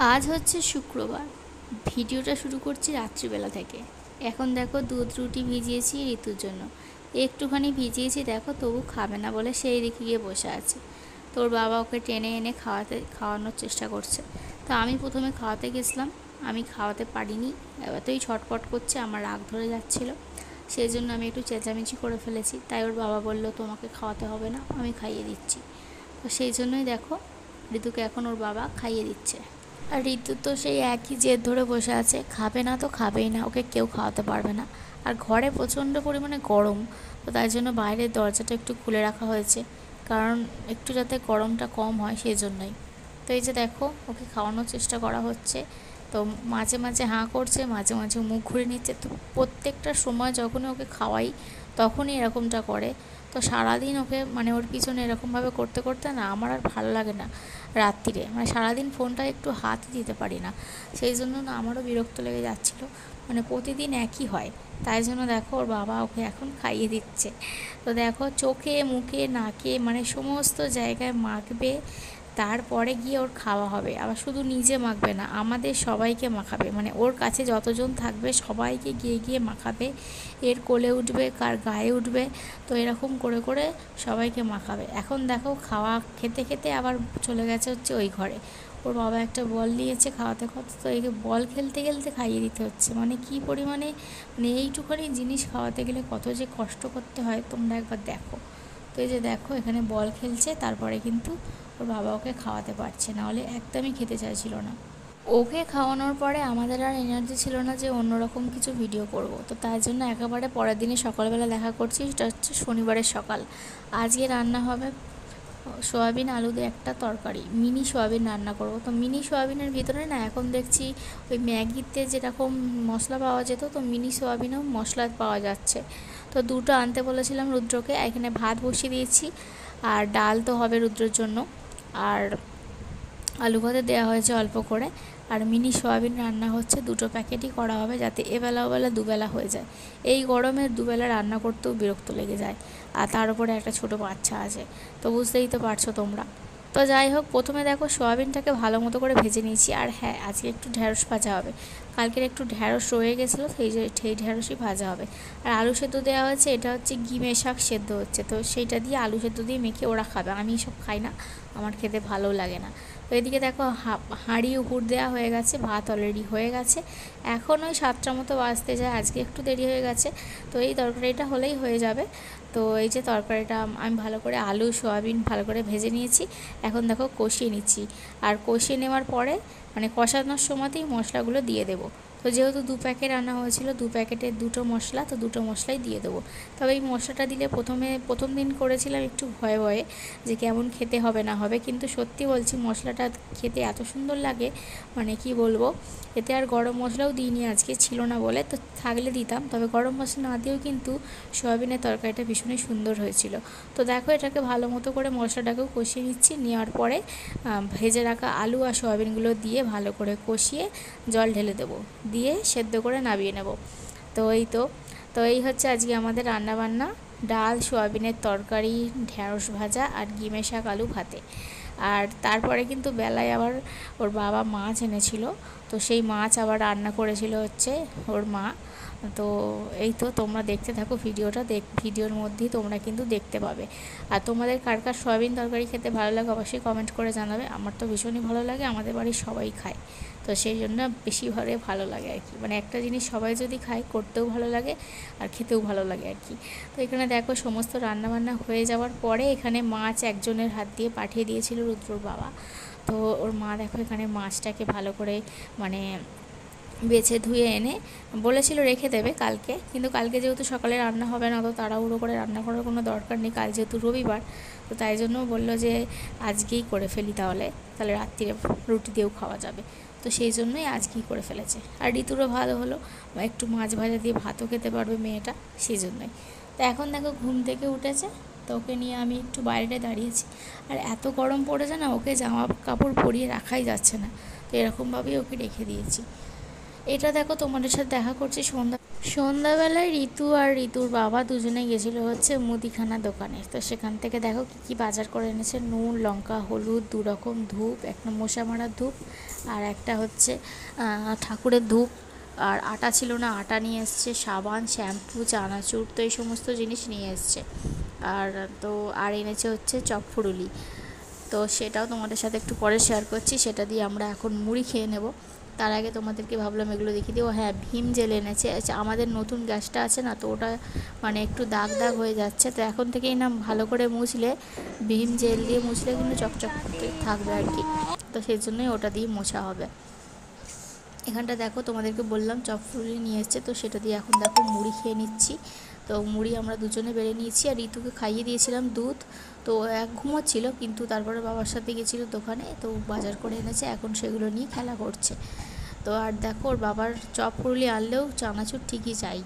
আজ হচ্ছে শুক্রবার। ভিডিওটা শুরু করছি রাত্রিবেলা থেকে। এখন দেখো দুধ রুটি ভিজিয়েছি ঋতুর জন্য। একটুখানি ভিজিয়েছি দেখো, তবু খাবে না বলে সেই দিকে গিয়ে বসে আছে। তোর বাবা ওকে টেনে এনে খাওয়ানোর চেষ্টা করছে। তো আমি প্রথমে খাওয়াতে গেছিলাম, আমি খাওয়াতে পারিনি। এতই ছটপট করছে, আমার রাগ ধরে যাচ্ছিল। সেই জন্য আমি একটু চেঁচামেচি করে ফেলেছি। তাই ওর বাবা বলল তোমাকে খাওয়াতে হবে না, আমি খাইয়ে দিচ্ছি। তো সেই জন্যই দেখো ঋতুকে এখন ওর বাবা খাইয়ে দিচ্ছে। আর ঋতু তো সেই একই জেদ ধরে বসে আছে, খাবে না তো খাবেই না, ওকে কেউ খাওয়াতে পারবে না। আর ঘরে প্রচণ্ড পরিমাণে গরম, তো তাই জন্য বাইরের দরজাটা একটু খুলে রাখা হয়েছে, কারণ একটু যাতে গরমটা কম হয় সেই জন্যই। তো এই যে দেখো ওকে খাওয়ানোর চেষ্টা করা হচ্ছে। তো মাঝে মাঝে হাঁ করছে, মাঝে মাঝে মুখ ঘুরে নিচ্ছে। তো প্রত্যেকটা সময় যখনই ওকে খাওয়াই তখনই এরকমটা করে। তো সারাদিন ওকে ওর পিছনে এরকমভাবে করতে করতে না আমার আর ভালো লাগে না। রাত্রিরে সারাদিন ফোনটা একটু হাত দিতে পারি না, সেই জন্য না আমারও বিরক্ত লেগে যাচ্ছিলো। প্রতিদিন একই হয়। তাই জন্য দেখো ওর বাবা ওকে এখন খাইয়ে দিচ্ছে। তো দেখো চোখে মুখে নাকে সমস্ত জায়গায় মাখবে, তারপরে গিয়ে ওর খাওয়া হবে। আবার শুধু নিজে মাখবে না, আমাদের সবাইকে মাখাবে, ওর কাছে যতজন থাকবে সবাইকে গিয়ে গিয়ে মাখাবে। এর কোলে উঠবে, কার গায়ে উঠবে, তো এরকম করে করে সবাইকে মাখাবে। এখন দেখো খাওয়া খেতে খেতে আবার চলে গেছে হচ্ছে ওই ঘরে। ওর বাবা একটা বল নিয়েছে খাওয়াতে খাওয়াতে, তো একে বল খেলতে খেলতে খাইয়ে দিতে হচ্ছে। কী পরিমাণে এইটুখানি জিনিস খাওয়াতে গেলে কত যে কষ্ট করতে হয় তোমরা একবার দেখো। তো এই যে দেখো এখানে বল খেলছে, তারপরে কিন্তু ওর বাবা ওকে খাওয়াতে পারছে না, হলে একদমই খেতে চাইছিল না। ওকে খাওয়ানোর পরে আমাদের আর এনার্জি ছিল না যে অন্যরকম কিছু ভিডিও করব। তো তাই জন্য একেবারে পরের দিনে সকালবেলা দেখা করছি, সেটা হচ্ছে শনিবারের সকাল। আজকে রান্না হবে সোয়াবিন আলু দিয়ে একটা তরকারি, মিনি সোয়াবিন রান্না করব। তো মিনি সোয়াবিনের ভিতরে না এখন দেখছি ওই ম্যাগিতে যেরকম মশলা পাওয়া যেত, তো মিনি সোয়াবিনেও মশলা পাওয়া যাচ্ছে। তো দুটো আনতে বলেছিলাম রুদ্রকে। এখানে ভাত বসিয়ে দিয়েছি, আর ডাল তো হবে রুদ্রের জন্য, আর আলু ভাতে দেওয়া হয়েছে অল্প করে। আর মিনি সোয়াবিন রান্না হচ্ছে, দুটো প্যাকেটই করা হবে যাতে এবেলা ওবেলা দুবেলা হয়ে যায়। এই গরমের দুবেলা রান্না করতেও বিরক্ত লেগে যায়, আর তার উপরে একটা ছোটো বাচ্চা আছে, তো বুঝতেই তো পারছো তোমরা। তো যাই হোক, প্রথমে দেখো সোয়াবিনটাকে ভালো মতো করে ভেজে নিয়েছি। আর হ্যাঁ, আজকে একটু ঢ্যাঁড়স ভাজা হবে, কালকের একটু ঢ্যাঁড়স রয়ে গেছিলো, সেই ঢ্যাঁড়সই ভাজা হবে। আর আলু সেদ্ধ দেওয়া হয়েছে, এটা হচ্ছে গিমে শাক সেদ্ধ হচ্ছে, তো সেইটা দিয়ে আলু সেদ্ধ দিয়ে মেখে ওরা খাবে। আমি সব খাই না, আমার খেতে ভালো লাগে না। তো এদিকে দেখো হাঁড়ি উপর দেওয়া হয়ে গেছে, ভাত অলরেডি হয়ে গেছে। এখন ওই 7টার মতো বাজতে যায়, আজকে একটু দেরি হয়ে গেছে। তো এই তরকারিটা হলেই হয়ে যাবে। তো এই যে তরকারিটা আমি ভালো করে আলু সোয়াবিন ভালো করে ভেজে নিয়েছি। এখন দেখো কষিয়ে নিচ্ছি, আর কষিয়ে নেওয়ার পরে কষানোর সময়তেই মশলাগুলো দিয়ে দেবো। তো যেহেতু 2 প্যাকেট আনা হয়েছিল, 2 প্যাকেটে 2টো মশলা, তো 2টো মশলাই দিয়ে দেবো। তবে এই মশলাটা দিলে প্রথম দিন করেছিলাম একটু ভয়ে ভয়ে যে কেমন খেতে হবে না হবে, কিন্তু সত্যি বলছি মশলাটা খেতে এত সুন্দর লাগে, কি বলবো। এতে আর গরম মশলাও দিইনি আজকে, ছিল না বলে, তো থাকলে দিতাম। তবে গরম মশলা না দিয়েও কিন্তু সয়াবিনের তরকারিটা ভীষণই সুন্দর হয়েছিল। তো দেখো এটাকে ভালো মতো করে মশলাটাকেও কষিয়ে নিচ্ছি, নেওয়ার পরে ভেজে রাখা আলু আর সয়াবিনগুলো দিয়ে ভালো করে কষিয়ে জল ঢেলে দেবো, দিয়ে সেদ্ধ করে নামিয়ে নেব। তো এই হচ্ছে আজকে আমাদের রান্নাবান্না: ডাল, সোয়াবিনের তরকারি, ঢ্যাঁড়স ভাজা আর গিমে শাক আলু ভাতে। আর তারপরে কিন্তু বেলায় আবার ওর বাবা মাছ এনেছিল, তো সেই মাছ আবার রান্না করেছিল হচ্ছে ওর মা। তো এই তো তোমরা দেখতে থাকো ভিডিওটা, ভিডিওর মধ্যেই তোমরা কিন্তু দেখতে পাবে। আর তোমাদের কার কার সয়াবিন তরকারি খেতে ভালো লাগে অবশ্যই কমেন্ট করে জানাবে। আমার তো ভীষণই ভালো লাগে, আমাদের বাড়ির সবাই খায়, তো সেই জন্য বেশিভাবে ভালো লাগে আর কি। একটা জিনিস সবাই যদি খায়, করতেও ভালো লাগে আর খেতেও ভালো লাগে আর কি। তো এখানে দেখো সমস্ত রান্নাবান্না হয়ে যাওয়ার পরে এখানে মাছ একজনের হাত দিয়ে পাঠিয়ে দিয়েছিল রুদ্রর বাবা। তো ওর মা দেখো এখানে মাছটাকে ভালো করে বেছে ধুয়ে এনে বলেছিল রেখে দেবে কালকে, কিন্তু কালকে যেহেতু সকালে রান্না হবে না, তো তাড়াহুড়ো করে রান্না করার কোনো দরকার নেই, কাল যেহেতু রবিবার। তো তাই জন্য বললো যে আজকেই করে ফেলি, তাহলে রাত্রিরে রুটি দিয়েও খাওয়া যাবে। তো সেই জন্যই আজকেই করে ফেলেছে। আর ঋতুরও ভালো হলো, একটু মাছ ভাজা দিয়ে ভাতও খেতে পারবে মেয়েটা, সেই জন্যই। তো এখন দেখো ঘুম থেকে উঠেছে, তো ওকে নিয়ে আমি একটু বাইরে দাঁড়িয়েছি। আর এত গরম পড়েছে না, ওকে জামা কাপড় পরিয়ে রাখাই যাচ্ছে না, তো এরকমভাবেই ওকে রেখে দিয়েছি। এটা দেখো তোমাদের সাথে দেখা করছি সন্ধ্যাবেলায় ঋতু আর ঋতুর বাবা দুজনে গেছিলো হচ্ছে মুদিখানা দোকানে। তো সেখান থেকে দেখো কী কী বাজার করে এনেছে: নুন, লঙ্কা, হলুদ, 2 রকম ধূপ, একটা মশা মারার ধূপ, আর একটা হচ্ছে ঠাকুরের ধূপ। আর আটা ছিল না, আটা নিয়ে এসছে, সাবান, শ্যাম্পু, চানাচুর, তো এই সমস্ত জিনিস নিয়ে এসছে। আর তো আর এনেছে হচ্ছে চপফুরুলি, তো সেটাও তোমাদের সাথে একটু পরে শেয়ার করছি। সেটা দিয়ে আমরা এখন মুড়ি খেয়ে নেব। তার আগে তোমাদেরকে ভাবলাম এগুলো দেখিয়ে দিও। হ্যাঁ, ভীম জেল এনেছে। আচ্ছা, আমাদের নতুন গ্যাসটা আছে না, তো ওটা মানে একটু দাগ দাগ হয়ে যাচ্ছে, তো এখন থেকেই না ভালো করে মুছলে, ভীম জেল দিয়ে মুছলে কিন্তু চকচক থাকবে আর কি, তো সেই জন্যই ওটা দিয়ে মোছা হবে। এখানটা দেখো, তোমাদেরকে বললাম চপফুলি নিয়ে এসছে, তো সেটা দিয়ে এখন দেখো মুড়ি খেয়ে নিচ্ছি। তো মুড়ি আমরা দুজনে বেড়ে নিয়েছি, আর ঋতুকে খাইয়ে দিয়েছিলাম দুধ। তো এক ঘুমোচ্ছিল, কিন্তু তারপরে বাবার সাথে গেছিলো দোকানে, তো বাজার করে এনেছে, এখন সেগুলো নিয়ে খেলা করছে। তো আর দেখো, ওর বাবার চপ ফুরুলি আনলেও চানাচুর ঠিকই চাই।